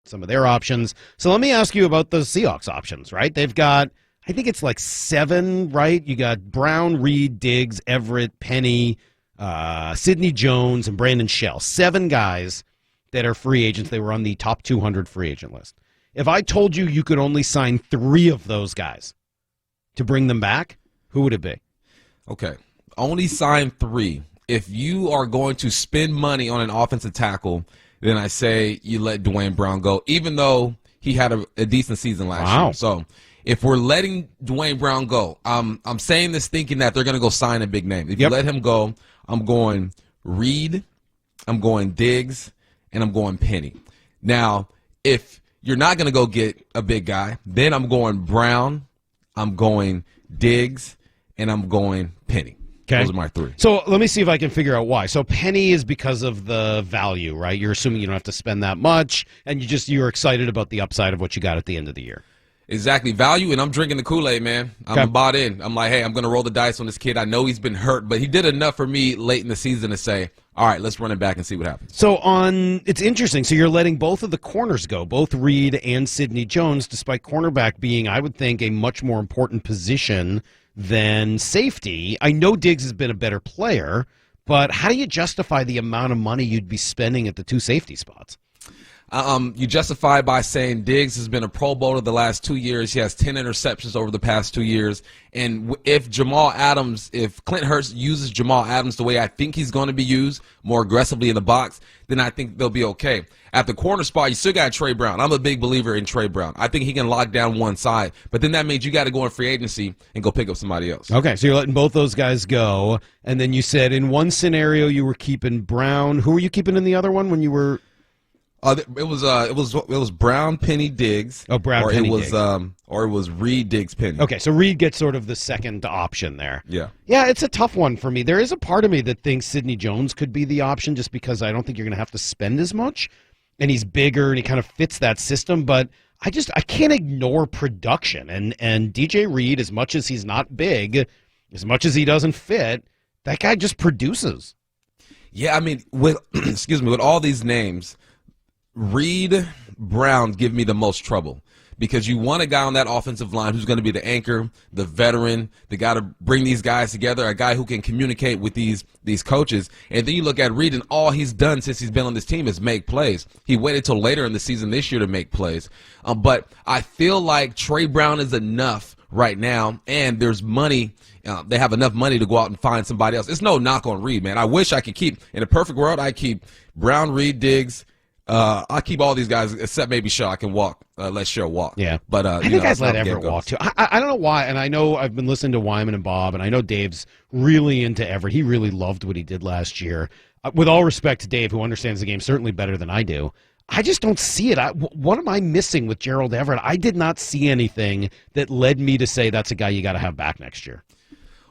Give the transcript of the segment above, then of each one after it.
some of their options. So let me ask you about the Seahawks options, right? They've got, I think it's like 7, right? You got Brown, Reed, Diggs, Everett, Penny, Sidney Jones, and Brandon Shell. 7 guys that are free agents. They were on the top 200 free agent list. If I told you you could only sign 3 of those guys to bring them back, who would it be? Okay. Only sign 3. If you are going to spend money on an offensive tackle, then I say you let Dwayne Brown go, even though he had a decent season last year. So if we're letting Dwayne Brown go, I'm saying this thinking that they're going to go sign a big name. If you let him go, I'm going Reed, I'm going Diggs, and I'm going Penny. Now, if you're not going to go get a big guy, then I'm going Brown, I'm going Diggs, and I'm going Penny. Okay. Those are my 3. So let me see if I can figure out why. So Penny is because of the value, right? You're assuming you don't have to spend that much, and you're excited about the upside of what you got at the end of the year. Exactly. Value, and I'm drinking the Kool-Aid, man. I'm bought in. I'm like, hey, I'm going to roll the dice on this kid. I know he's been hurt, but he did enough for me late in the season to say, all right, let's run it back and see what happens. So it's interesting. So you're letting both of the corners go, both Reed and Sidney Jones, despite cornerback being, I would think, a much more important position than safety. I know Diggs has been a better player, but how do you justify the amount of money you'd be spending at the 2 safety spots? You justify by saying Diggs has been a Pro Bowler the last 2 years. He has 10 interceptions over the past 2 years. And if Clint Hurst uses Jamal Adams the way I think he's going to be used, more aggressively in the box, then I think they'll be okay. At the corner spot, you still got Trey Brown. I'm a big believer in Trey Brown. I think he can lock down one side. But then that means you got to go in free agency and go pick up somebody else. Okay, so you're letting both those guys go. And then you said in one scenario you were keeping Brown. Who were you keeping in the other one when you were... It was Brown, Penny, Diggs. Oh, Brown, Penny, Diggs. Or it was Reed, Diggs, Penny. Okay, so Reed gets sort of the second option there. Yeah. Yeah, it's a tough one for me. There is a part of me that thinks Sidney Jones could be the option just because I don't think you're going to have to spend as much. And he's bigger and he kind of fits that system. But I can't ignore production. And DJ Reed, as much as he's not big, as much as he doesn't fit, that guy just produces. Yeah, I mean, with all these names, Reed, Brown give me the most trouble because you want a guy on that offensive line who's going to be the anchor, the veteran, the guy to bring these guys together, a guy who can communicate with these coaches. And then you look at Reed, and all he's done since he's been on this team is make plays. He waited till later in the season this year to make plays. But I feel like Trey Brown is enough right now, and there's money. They have enough money to go out and find somebody else. It's no knock on Reed, man. I wish I could keep, in a perfect world, I keep Brown, Reed, Diggs. I keep all these guys except maybe Shaw. I can walk. Let Shaw walk. Yeah, but I think guys let Everett walk too. I don't know why, and I know I've been listening to Wyman and Bob, and I know Dave's really into Everett. He really loved what he did last year. With all respect to Dave, who understands the game certainly better than I do, I just don't see it. What am I missing with Gerald Everett? I did not see anything that led me to say that's a guy you got to have back next year.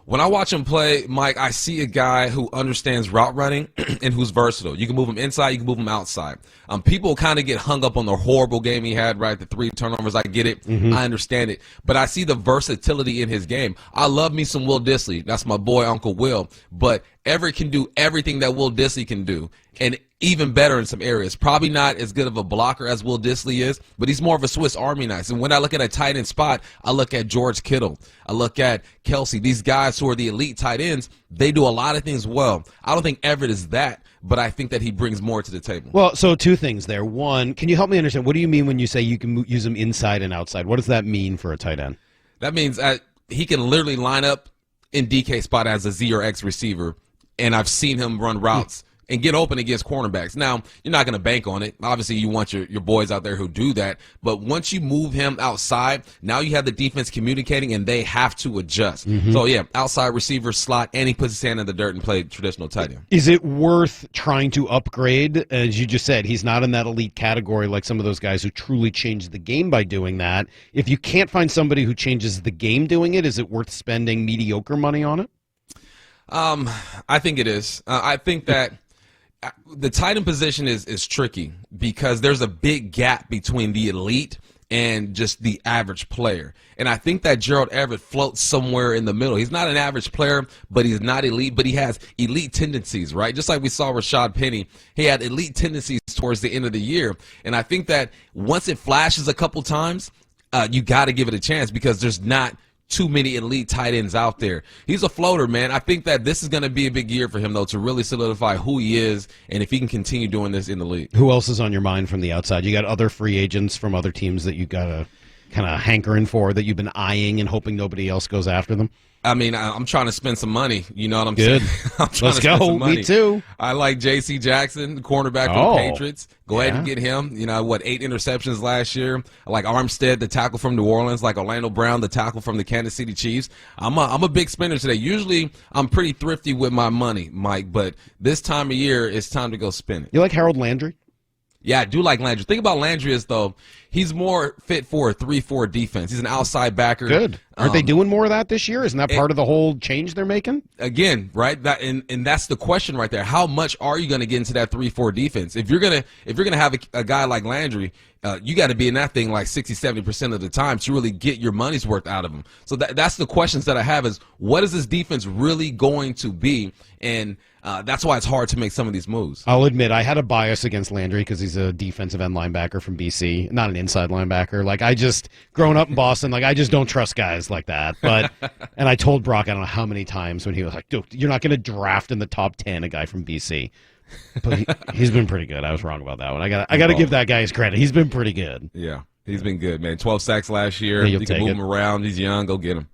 When I watch him play, Mike, I see a guy who understands route running and who's versatile. You can move him inside, you can move him outside. People kind of get hung up on the horrible game he had, right? The 3 turnovers, I get it. Mm-hmm. I understand it. But I see the versatility in his game. I love me some Will Dissly. That's my boy, Uncle Will. But Everett can do everything that Will Dissly can do, and even better in some areas. Probably not as good of a blocker as Will Dissly is, but he's more of a Swiss Army knife. And when I look at a tight end spot, I look at George Kittle. I look at Kelsey. These guys who are the elite tight ends, they do a lot of things well. I don't think Everett is that, but I think that he brings more to the table. Well, so 2 things there. One, can you help me understand, what do you mean when you say you can use him inside and outside? What does that mean for a tight end? That means he can literally line up in DK spot as a Z or X receiver, and I've seen him run routes and get open against cornerbacks. Now, you're not going to bank on it. Obviously, you want your boys out there who do that. But once you move him outside, now you have the defense communicating, and they have to adjust. Mm-hmm. So, yeah, outside receiver slot, and he puts his hand in the dirt and play traditional tight end. Is it worth trying to upgrade? As you just said, he's not in that elite category like some of those guys who truly changed the game by doing that. If you can't find somebody who changes the game doing it, is it worth spending mediocre money on it? I think it is. I think that the tight end position is tricky because there's a big gap between the elite and just the average player. And I think that Gerald Everett floats somewhere in the middle. He's not an average player, but he's not elite, but he has elite tendencies, right? Just like we saw Rashad Penny, he had elite tendencies towards the end of the year. And I think that once it flashes a couple times, you got to give it a chance because there's not too many elite tight ends out there. He's a floater, man. I think that this is going to be a big year for him, though, to really solidify who he is and if he can continue doing this in the league. Who else is on your mind from the outside? You got other free agents from other teams that you got to kind of hankering for, that you've been eyeing and hoping nobody else goes after them? I mean, I'm trying to spend some money. You know what I'm Good. saying? I'm trying Let's to spend go. some money. Me too. I like J.C. Jackson, the cornerback for the Patriots. Go ahead and get him. You know, 8 interceptions last year. I like Armstead, the tackle from New Orleans. Like Orlando Brown, the tackle from the Kansas City Chiefs. I'm a big spender today. Usually, I'm pretty thrifty with my money, Mike. But this time of year, it's time to go spend it. You like Harold Landry? Yeah, I do like Landry. Think about Landry as, though, he's more fit for a 3-4 defense. He's an outside backer. Good. Aren't they doing more of that this year? Isn't that part of the whole change they're making? Again, right? And that's the question right there. How much are you going to get into that 3-4 defense? If you're gonna have a guy like Landry, you got to be in that thing like 60-70% of the time to really get your money's worth out of him. So that's the questions that I have is, what is this defense really going to be? And that's why it's hard to make some of these moves. I'll admit I had a bias against Landry because he's a defensive end linebacker from BC, not an inside linebacker. Like, growing up in Boston, like, I just don't trust guys like that. But and I told Brock, I don't know how many times when he was like, dude, you're not going to draft in the top 10 a guy from BC. But he's been pretty good. I was wrong about that one. I got to give that guy his credit. He's been pretty good. Yeah, he's been good, man. 12 sacks last year. Yeah, you can move him around. He's young. Go get him.